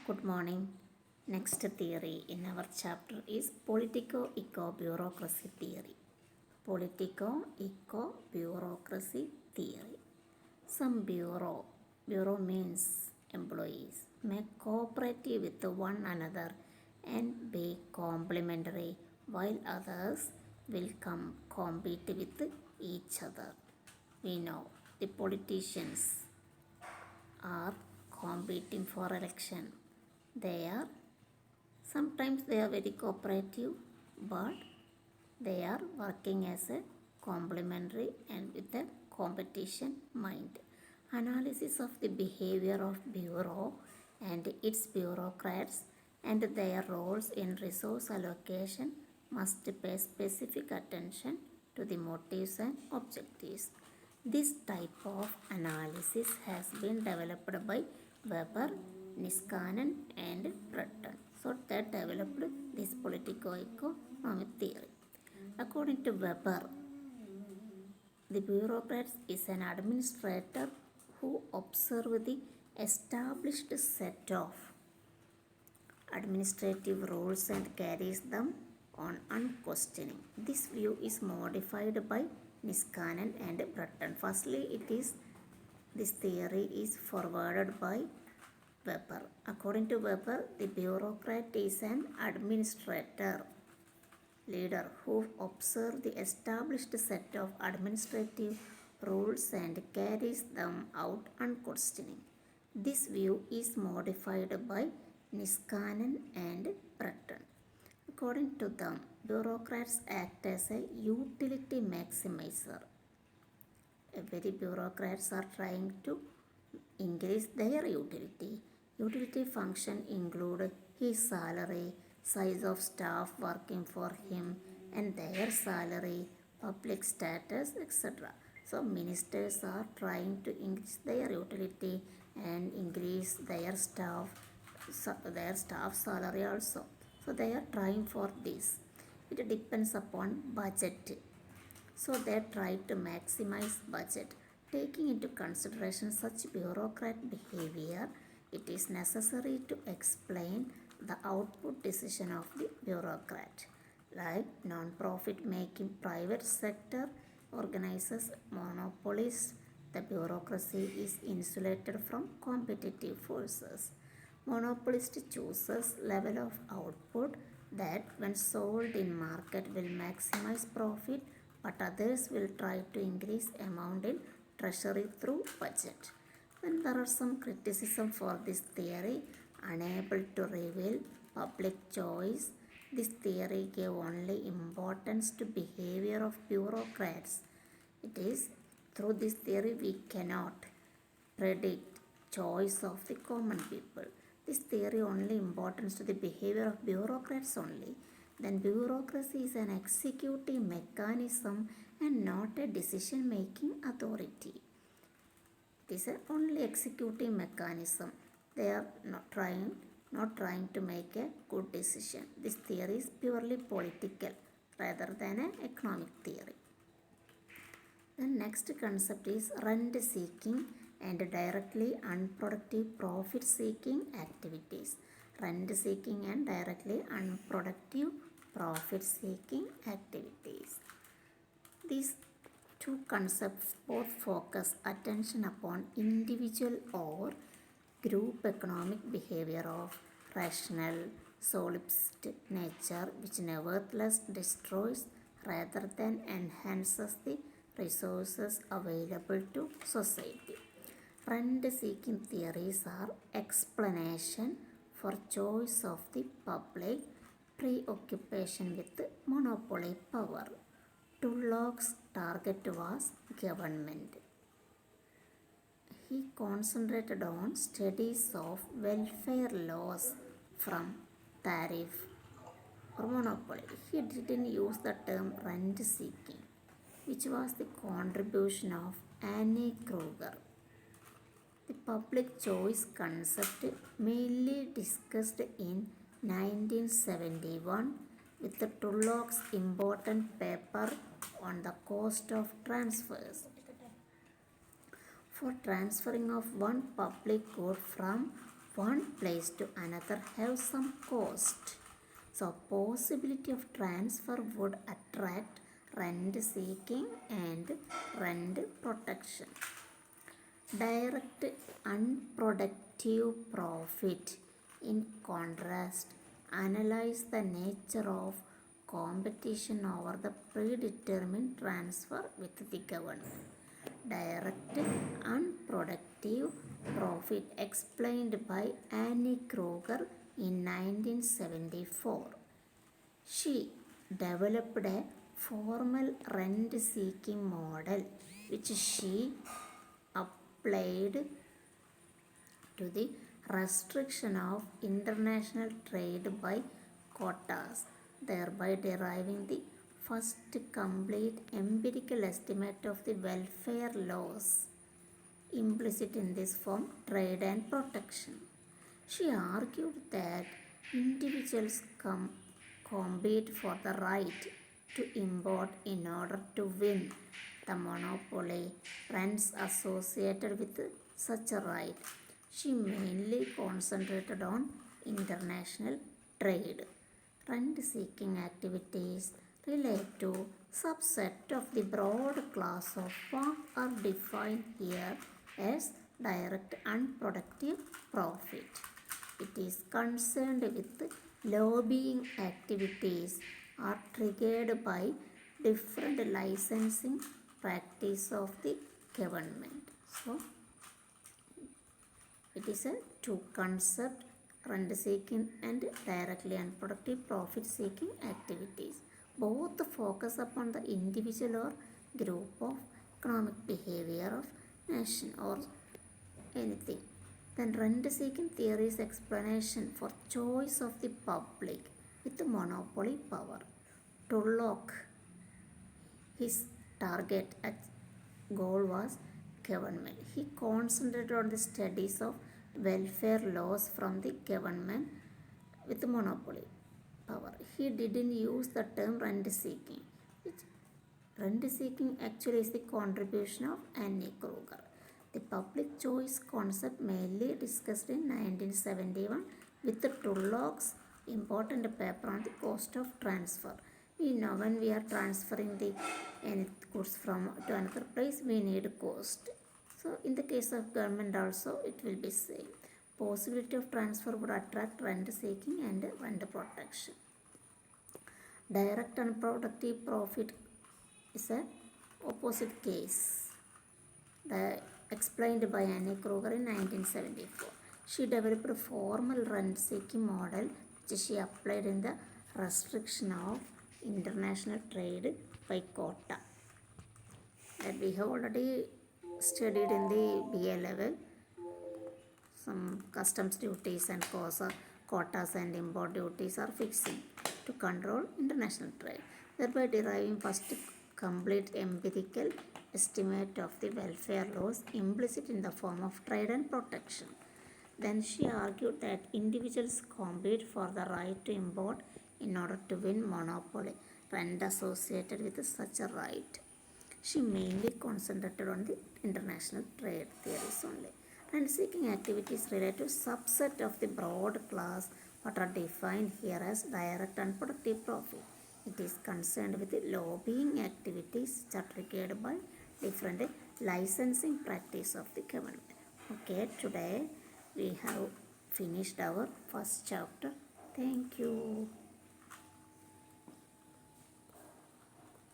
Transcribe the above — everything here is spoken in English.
Good morning. Next theory in our chapter is Politico-Eco-Bureaucracy theory. Politico-Eco-Bureaucracy theory. Some bureau means employees, may cooperate with one another and be complementary, while others will compete with each other. We know the politicians are competing for election. Sometimes they are very cooperative, but they are working as a complementary and with a competition mind. Analysis of the behavior of bureau and its bureaucrats and their roles in resource allocation must pay specific attention to the motives and objectives. This type of analysis has been developed by Weber, Niskanen and Breton. So they developed this politico-economic theory. According to Weber, the bureaucrat is an administrator who observes the established set of administrative rules and carries them on unquestioning. This view is modified by Niskanen and Breton. Firstly, this theory is forwarded by Weber. According to Weber, the bureaucrat is an administrator leader who observes the established set of administrative rules and carries them out unquestioning. This view is modified by Niskanen and Breton. According to them, bureaucrats act as a utility maximizer. Every bureaucrats are trying to increase their utility. Utility function include his salary, size of staff working for him and their salary, public status, etc. So ministers are trying to increase their utility and increase their staff salary also. So they are trying for this. It depends upon budget. So they try to maximize budget. Taking into consideration such bureaucrat behavior, it is necessary to explain the output decision of the bureaucrat. Like non-profit making private sector organizes monopolies, the bureaucracy is insulated from competitive forces. Monopolist chooses level of output that when sold in market will maximize profit, but others will try to increase amount in treasury through budget. Then there are some criticism for this theory, unable to reveal public choice. This theory gave only importance to behavior of bureaucrats. It is through this theory we cannot predict choice of the common people. This theory only importance to the behavior of bureaucrats only. Then bureaucracy is an executive mechanism and not a decision making authority. It is only executive mechanism. They are not trying to make a good decision. This theory is purely political rather than an economic theory. The next concept is rent seeking and directly unproductive profit seeking activities. Rent seeking and directly unproductive profit seeking activities. These two concepts both focus attention upon individual or group economic behavior of rational, solipsist nature which nevertheless destroys rather than enhances the resources available to society. Rent-seeking theories are explanation for choice of the public preoccupation with monopoly power. Tulloch's target was government. He concentrated on studies of welfare laws from tariff or monopoly. He didn't use the term rent seeking, which was the contribution of Anne Kruger. The public choice concept mainly discussed in 1971 with the Tulloch's important paper on the cost of transfers. For transferring of one public good from one place to another have some cost. So possibility of transfer would attract rent seeking and rent protection. Direct unproductive profit, in contrast, analyze the nature of competition over the predetermined transfer with the government. Direct unproductive profit explained by Annie Kruger in 1974. She developed a formal rent seeking model which she applied to the restriction of international trade by quotas, thereby deriving the first complete empirical estimate of the welfare laws implicit in this form, trade and protection. She argued that individuals compete for the right to import in order to win the monopoly rents associated with such a right. She mainly concentrated on international trade. Rent-seeking activities relate to subset of the broad class of what are defined here as direct unproductive profit. It is concerned with lobbying activities are triggered by different licensing practice of the government. So, it is a two concept, rent seeking and directly unproductive profit seeking activities. Both focus upon the individual or group of economic behavior of nation or anything. Then rent seeking theory is explanation for choice of the public with monopoly power. Turlock, his target goal was government. He concentrated on the studies of welfare laws from the government with monopoly power. He didn't use the term rent seeking. Rent seeking actually is the contribution of Annie Kruger. The public choice concept mainly discussed in 1971 with the Turlock's important paper on the cost of transfer. We know when we are transferring the any goods from to another place, we need cost. So in the case of government also it will be same. Possibility of transfer would attract rent seeking and rent protection. Direct unproductive profit is a opposite case. Explained by Annie Kruger in 1974. She developed a formal rent seeking model which she applied in the restriction of international trade by quota. That we have already studied in the BA level. Some customs duties and quotas and import duties are fixing to control international trade, thereby deriving first complete empirical estimate of the welfare laws implicit in the form of trade and protection. Then she argued that individuals compete for the right to import in order to win monopoly rent associated with such a right. She mainly concentrated on the international trade theories only. Rent seeking activities relate to subset of the broad class what are defined here as direct and productive profit. It is concerned with the lobbying activities which are triggered by different licensing practice of the government. Okay, today we have finished our first chapter. Thank you.